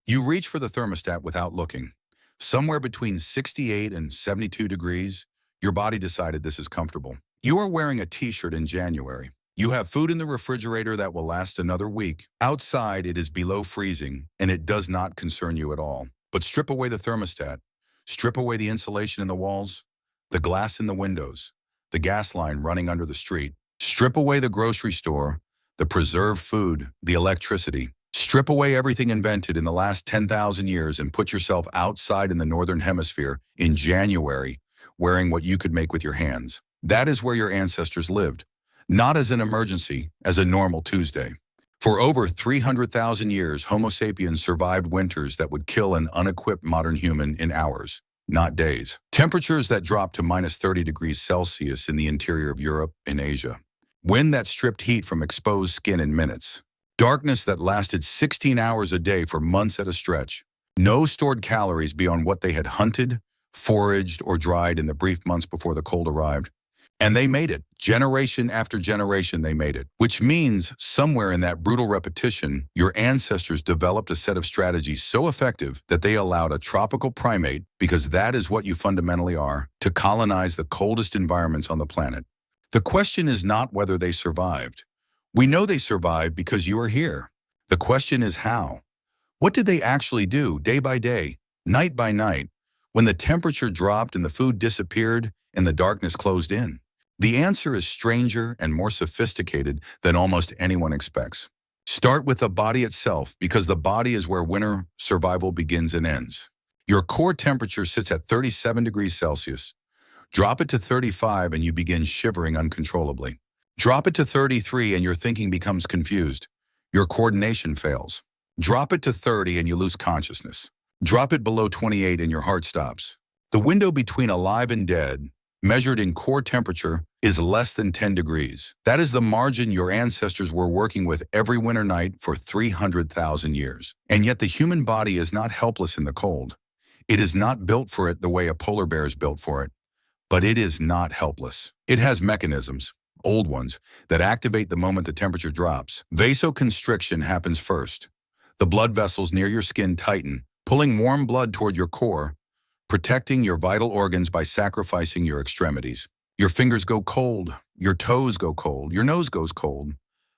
You reach for the thermostat without looking. Somewhere between 68 and 72 degrees, your body decided this is comfortable. You are wearing a t-shirt in January. You have food in the refrigerator that will last another week. Outside, it is below freezing, and it does not concern you at all. But strip away the thermostat. Strip away the insulation in the walls, the glass in the windows, the gas line running under the street. Strip away the grocery store, the preserved food, the electricity. Strip away everything invented in the last 10,000 years and put yourself outside in the Northern Hemisphere in January, wearing what you could make with your hands. That is where your ancestors lived, not as an emergency, as a normal Tuesday. For over 300,000 years, Homo sapiens survived winters that would kill an unequipped modern human in hours, not days. Temperatures that dropped to minus 30 degrees Celsius in the interior of Europe and Asia. Wind that stripped heat from exposed skin in minutes. Darkness that lasted 16 hours a day for months at a stretch. No stored calories beyond what they had hunted, foraged, or dried in the brief months before the cold arrived. And they made it. Generation after generation, they made it. Which means somewhere in that brutal repetition, your ancestors developed a set of strategies so effective that they allowed a tropical primate, because that is what you fundamentally are, to colonize the coldest environments on the planet. The question is not whether they survived. We know they survived because you are here. The question is how. What did they actually do day by day, night by night, when the temperature dropped and the food disappeared and the darkness closed in? The answer is stranger and more sophisticated than almost anyone expects. Start with the body itself, because the body is where winter survival begins and ends. Your core temperature sits at 37 degrees Celsius. Drop it to 35 and you begin shivering uncontrollably. Drop it to 33 and your thinking becomes confused. Your coordination fails. Drop it to 30 and you lose consciousness. Drop it below 28 and your heart stops. The window between alive and dead, measured in core temperature, is less than 10 degrees. That is the margin your ancestors were working with every winter night for 300,000 years. And yet the human body is not helpless in the cold. It is not built for it the way a polar bear is built for it. But it is not helpless. It has mechanisms, old ones, that activate the moment the temperature drops. Vasoconstriction happens first. The blood vessels near your skin tighten, pulling warm blood toward your core, protecting your vital organs by sacrificing your extremities. Your fingers go cold, your toes go cold, your nose goes cold,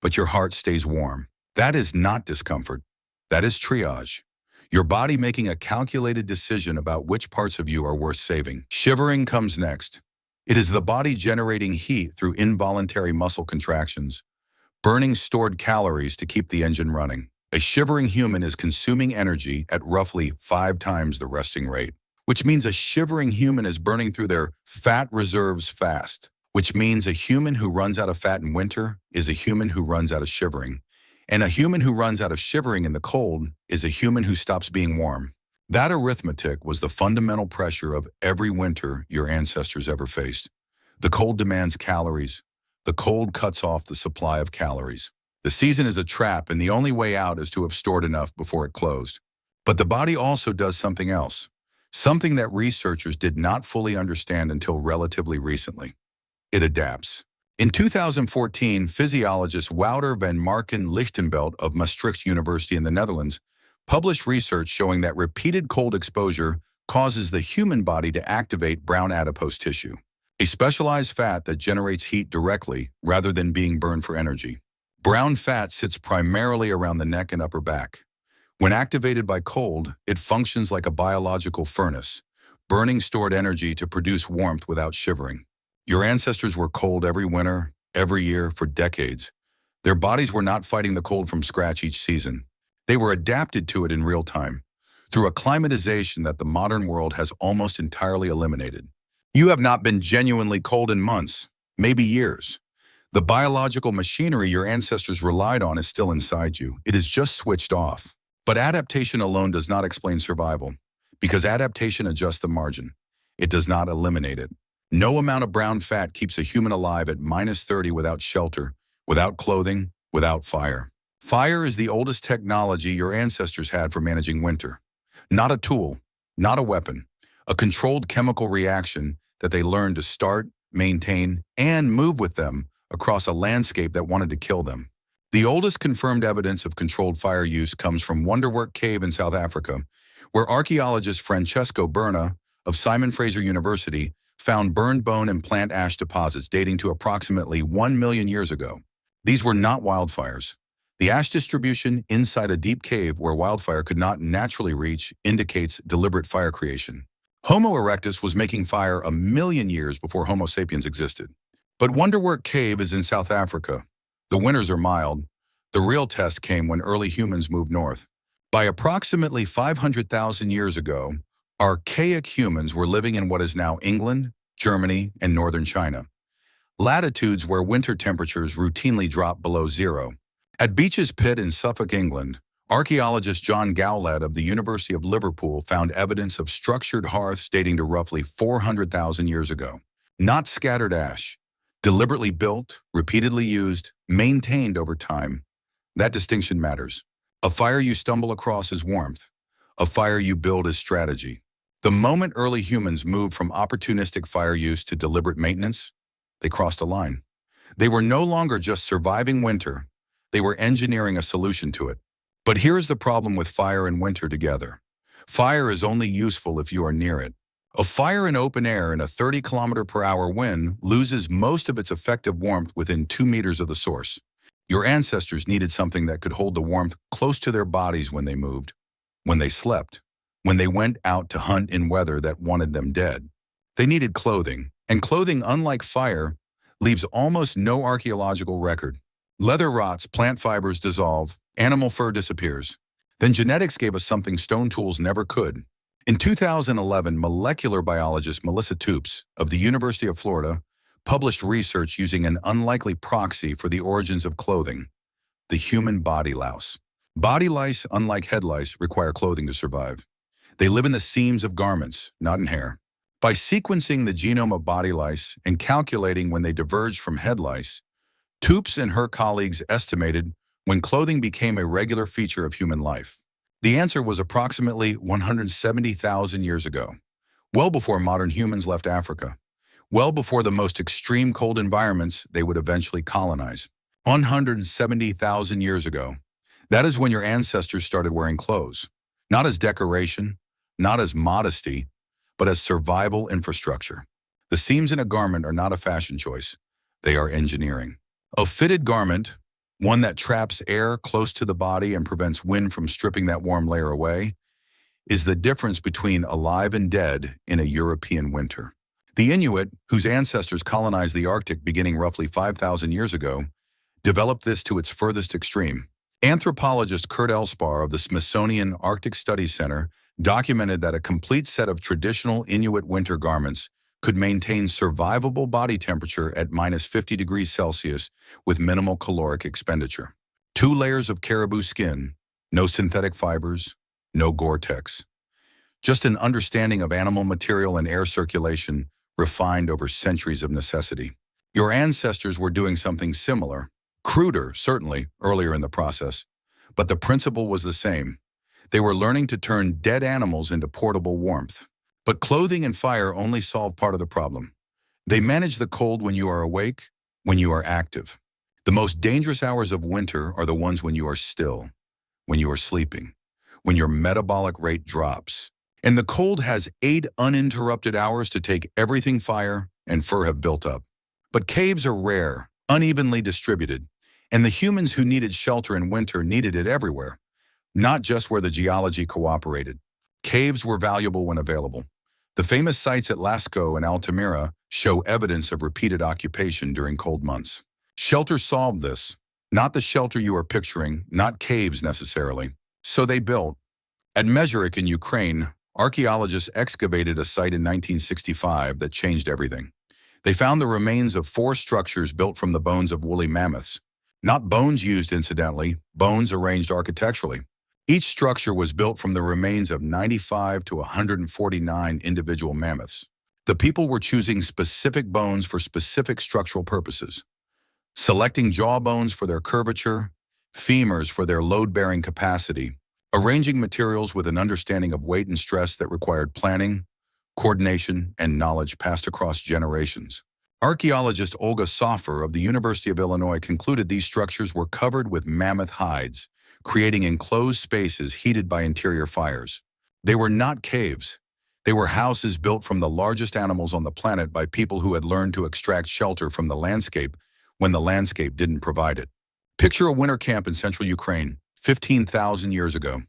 but your heart stays warm. That is not discomfort. That is triage. Your body making a calculated decision about which parts of you are worth saving. Shivering comes next. It is the body generating heat through involuntary muscle contractions, burning stored calories to keep the engine running. A shivering human is consuming energy at roughly 5 times the resting rate, which means a shivering human is burning through their fat reserves fast, which means a human who runs out of fat in winter is a human who runs out of shivering. And a human who runs out of shivering in the cold is a human who stops being warm. That arithmetic was the fundamental pressure of every winter your ancestors ever faced. The cold demands calories. The cold cuts off the supply of calories. The season is a trap, and the only way out is to have stored enough before it closed. But the body also does something else, something that researchers did not fully understand until relatively recently. It adapts. In 2014, physiologist Wouter van Marken Lichtenbelt of Maastricht University in the Netherlands published research showing that repeated cold exposure causes the human body to activate brown adipose tissue, a specialized fat that generates heat directly rather than being burned for energy. Brown fat sits primarily around the neck and upper back. When activated by cold, it functions like a biological furnace, burning stored energy to produce warmth without shivering. Your ancestors were cold every winter, every year, for decades. Their bodies were not fighting the cold from scratch each season. They were adapted to it in real time, through acclimatization that the modern world has almost entirely eliminated. You have not been genuinely cold in months, maybe years. The biological machinery your ancestors relied on is still inside you. It is just switched off. But adaptation alone does not explain survival, because adaptation adjusts the margin. It does not eliminate it. No amount of brown fat keeps a human alive at minus 30 without shelter, without clothing, without fire. Fire is the oldest technology your ancestors had for managing winter. Not a tool, not a weapon, a controlled chemical reaction that they learned to start, maintain, and move with them across a landscape that wanted to kill them. The oldest confirmed evidence of controlled fire use comes from Wonderwork Cave in South Africa, where archaeologist Francesco Berna of Simon Fraser University found burned bone and plant ash deposits dating to approximately 1 million years ago. These were not wildfires. The ash distribution inside a deep cave where wildfire could not naturally reach indicates deliberate fire creation. Homo erectus was making fire a million years before Homo sapiens existed. But Wonderwork Cave is in South Africa. The winters are mild. The real test came when early humans moved north. By approximately 500,000 years ago, archaic humans were living in what is now England, Germany, and northern China, latitudes where winter temperatures routinely drop below zero. At Beech's Pit in Suffolk, England, archaeologist John Gowlett of the University of Liverpool found evidence of structured hearths dating to roughly 400,000 years ago. Not scattered ash, deliberately built, repeatedly used, maintained over time. That distinction matters. A fire you stumble across is warmth. A fire you build is strategy. The moment early humans moved from opportunistic fire use to deliberate maintenance, they crossed a line. They were no longer just surviving winter. They were engineering a solution to it. But here's the problem with fire and winter together. Fire is only useful if you are near it. A fire in open air in a 30-kilometer-per-hour wind loses most of its effective warmth within 2 meters of the source. Your ancestors needed something that could hold the warmth close to their bodies when they moved, when they slept, when they went out to hunt in weather that wanted them dead. They needed clothing, and clothing, unlike fire, leaves almost no archaeological record. Leather rots, plant fibers dissolve, animal fur disappears. Then genetics gave us something stone tools never could. In 2011, molecular biologist Melissa Toops of the University of Florida published research using an unlikely proxy for the origins of clothing, the human body louse. Body lice, unlike head lice, require clothing to survive. They live in the seams of garments, not in hair. By sequencing the genome of body lice and calculating when they diverged from head lice, Toops and her colleagues estimated when clothing became a regular feature of human life. The answer was approximately 170,000 years ago, well before modern humans left Africa, well before the most extreme cold environments they would eventually colonize. 170,000 years ago, that is when your ancestors started wearing clothes, not as decoration, not as modesty, but as survival infrastructure. The seams in a garment are not a fashion choice, they are engineering. A fitted garment, one that traps air close to the body and prevents wind from stripping that warm layer away, is the difference between alive and dead in a European winter. The Inuit, whose ancestors colonized the Arctic beginning roughly 5,000 years ago, developed this to its furthest extreme. Anthropologist Kurt Elspar of the Smithsonian Arctic Studies Center documented that a complete set of traditional Inuit winter garments could maintain survivable body temperature at minus 50 degrees Celsius with minimal caloric expenditure. 2 layers of caribou skin, no synthetic fibers, no Gore-Tex. Just an understanding of animal material and air circulation refined over centuries of necessity. Your ancestors were doing something similar, cruder, certainly, earlier in the process, but the principle was the same. They were learning to turn dead animals into portable warmth. But clothing and fire only solve part of the problem. They manage the cold when you are awake, when you are active. The most dangerous hours of winter are the ones when you are still, when you are sleeping, when your metabolic rate drops. And the cold has 8 uninterrupted hours to take everything fire and fur have built up. But caves are rare, unevenly distributed, and the humans who needed shelter in winter needed it everywhere, not just where the geology cooperated. Caves were valuable when available. The famous sites at Lascaux and Altamira show evidence of repeated occupation during cold months. Shelter solved this, not the shelter you are picturing, not caves necessarily. So they built. At Mezherik in Ukraine, archaeologists excavated a site in 1965 that changed everything. They found the remains of 4 structures built from the bones of woolly mammoths. Not bones used incidentally, bones arranged architecturally. Each structure was built from the remains of 95 to 149 individual mammoths. The people were choosing specific bones for specific structural purposes, selecting jaw bones for their curvature, femurs for their load-bearing capacity, arranging materials with an understanding of weight and stress that required planning, coordination, and knowledge passed across generations. Archaeologist Olga Soffer of the University of Illinois concluded these structures were covered with mammoth hides, creating enclosed spaces heated by interior fires. They were not caves. They were houses built from the largest animals on the planet by people who had learned to extract shelter from the landscape when the landscape didn't provide it. Picture a winter camp in central Ukraine, 15,000 years ago.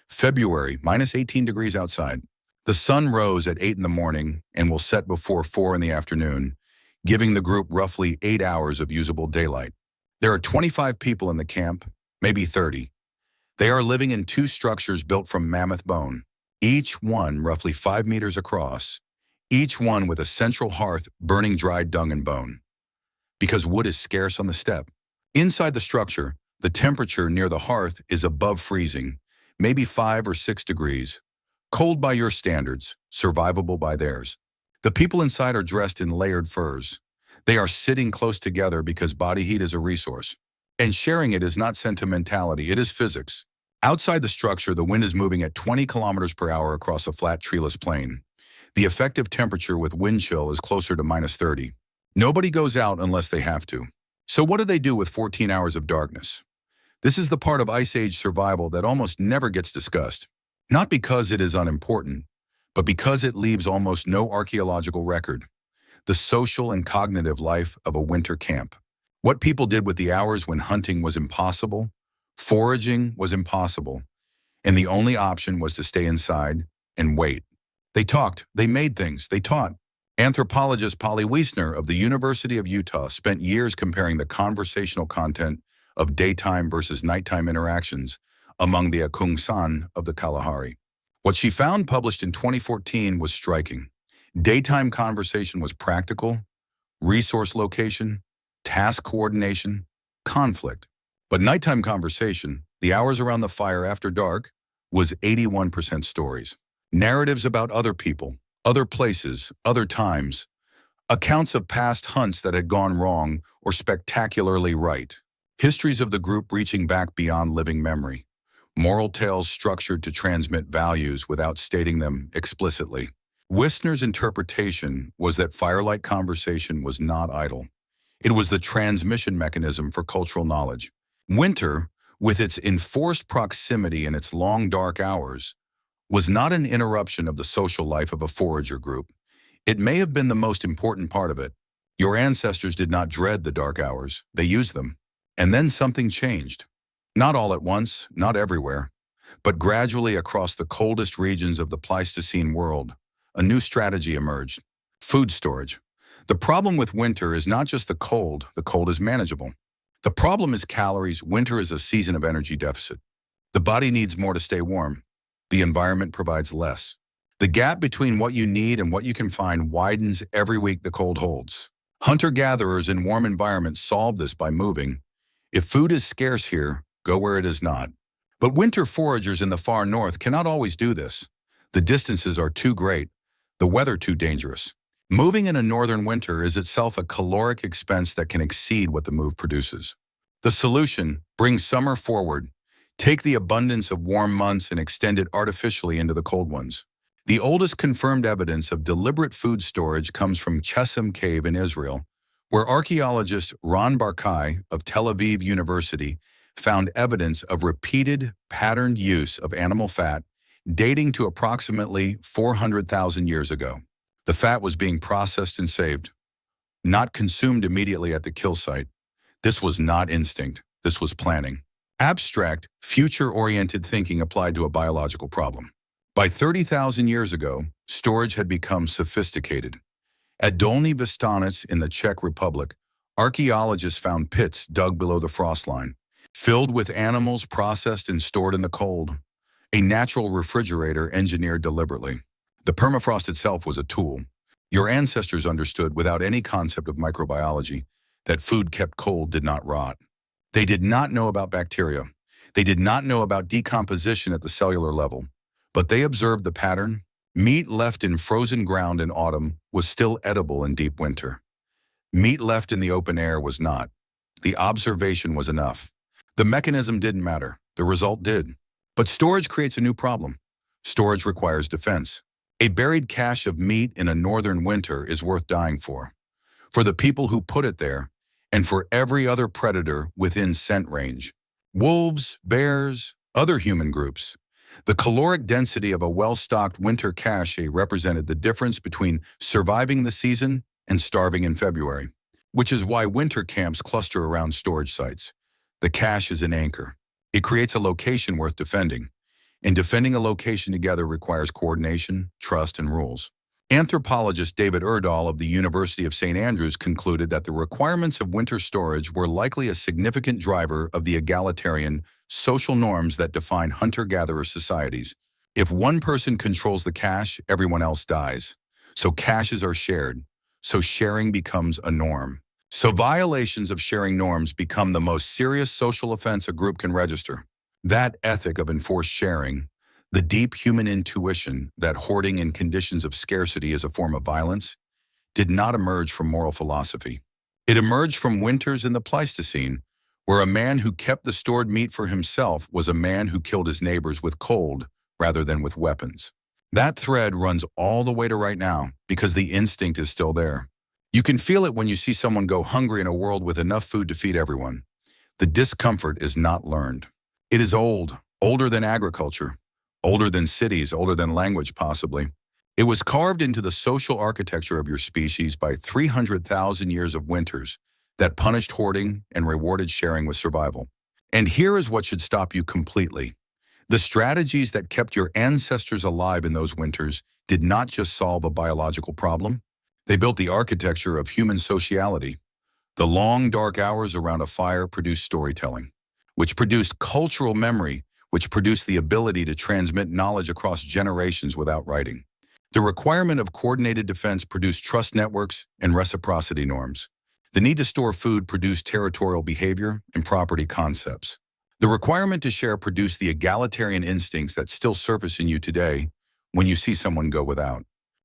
February, minus 18 degrees outside. The sun rose at 8 in the morning and will set before 4 in the afternoon, giving the group roughly 8 hours of usable daylight. There are 25 people in the camp, maybe 30. They are living in two structures built from mammoth bone, each one roughly 5 meters across, each one with a central hearth burning dried dung and bone. Because wood is scarce on the steppe. Inside the structure, the temperature near the hearth is above freezing, maybe 5 or 6 degrees. Cold by your standards, survivable by theirs. The people inside are dressed in layered furs. They are sitting close together because body heat is a resource. And sharing it is not sentimentality, it is physics. Outside the structure, the wind is moving at 20 kilometers per hour across a flat treeless plain. The effective temperature with wind chill is closer to minus 30. Nobody goes out unless they have to. So what do they do with 14 hours of darkness? This is the part of Ice Age survival that almost never gets discussed. Not because it is unimportant, but because it leaves almost no archaeological record. The social and cognitive life of a winter camp. What people did with the hours when hunting was impossible, foraging was impossible, and the only option was to stay inside and wait. They talked, they made things, they taught. Anthropologist Polly Wiesner of the University of Utah spent years comparing the conversational content of daytime versus nighttime interactions among the Akungsan of the Kalahari. What she found, published in 2014, was striking. Daytime conversation was practical, resource location, task coordination, conflict. But nighttime conversation, the hours around the fire after dark, was 81% stories. Narratives about other people, other places, other times, accounts of past hunts that had gone wrong or spectacularly right. Histories of the group reaching back beyond living memory. Moral tales structured to transmit values without stating them explicitly. Wiesner's interpretation was that firelight conversation was not idle. It was the transmission mechanism for cultural knowledge. Winter, with its enforced proximity and its long dark hours, was not an interruption of the social life of a forager group. It may have been the most important part of it. Your ancestors did not dread the dark hours, they used them. And then something changed. Not all at once, not everywhere, but gradually across the coldest regions of the Pleistocene world, a new strategy emerged. Food storage. The problem with winter is not just the cold is manageable. The problem is calories. Winter is a season of energy deficit. The body needs more to stay warm. The environment provides less. The gap between what you need and what you can find widens every week the cold holds. Hunter-gatherers in warm environments solve this by moving. If food is scarce here, go where it is not. But winter foragers in the far north cannot always do this. The distances are too great, the weather too dangerous. Moving in a northern winter is itself a caloric expense that can exceed what the move produces. The solution: bring summer forward. Take the abundance of warm months and extend it artificially into the cold ones. The oldest confirmed evidence of deliberate food storage comes from Chesem Cave in Israel, where archaeologist Ron Barkai of Tel Aviv University found evidence of repeated, patterned use of animal fat dating to approximately 400,000 years ago. The fat was being processed and saved, not consumed immediately at the kill site. This was not instinct, this was planning. Abstract, future-oriented thinking applied to a biological problem. By 30,000 years ago, storage had become sophisticated. At Dolní Věstonice in the Czech Republic, archaeologists found pits dug below the frost line, filled with animals processed and stored in the cold, a natural refrigerator engineered deliberately. The permafrost itself was a tool. Your ancestors understood, without any concept of microbiology, that food kept cold did not rot. They did not know about bacteria. They did not know about decomposition at the cellular level. But they observed the pattern. Meat left in frozen ground in autumn was still edible in deep winter. Meat left in the open air was not. The observation was enough. The mechanism didn't matter. The result did. But storage creates a new problem. Storage requires defense. A buried cache of meat in a northern winter is worth dying for. for the people who put it there, and for every other predator within scent range. Wolves, bears, other human groups. The caloric density of a well-stocked winter cache represented the difference between surviving the season and starving in February, which is why winter camps cluster around storage sites. The cache is an anchor. It creates a location worth defending, and defending a location together requires coordination, trust, and rules. Anthropologist David Erdahl of the University of St. Andrews concluded that the requirements of winter storage were likely a significant driver of the egalitarian social norms that define hunter-gatherer societies. If one person controls the cache, everyone else dies. So caches are shared. So sharing becomes a norm. So violations of sharing norms become the most serious social offense a group can register. That ethic of enforced sharing, the deep human intuition that hoarding in conditions of scarcity is a form of violence, did not emerge from moral philosophy. It emerged from winters in the Pleistocene, where a man who kept the stored meat for himself was a man who killed his neighbors with cold rather than with weapons. That thread runs all the way to right now because the instinct is still there. You can feel it when you see someone go hungry in a world with enough food to feed everyone. The discomfort is not learned. It is old, older than agriculture, older than cities, older than language possibly. It was carved into the social architecture of your species by 300,000 years of winters that punished hoarding and rewarded sharing with survival. And here is what should stop you completely. The strategies that kept your ancestors alive in those winters did not just solve a biological problem. They built the architecture of human sociality. The long, dark hours around a fire produced storytelling, which produced cultural memory, which produced the ability to transmit knowledge across generations without writing. The requirement of coordinated defense produced trust networks and reciprocity norms. The need to store food produced territorial behavior and property concepts. The requirement to share produced the egalitarian instincts that still surface in you today when you see someone go without.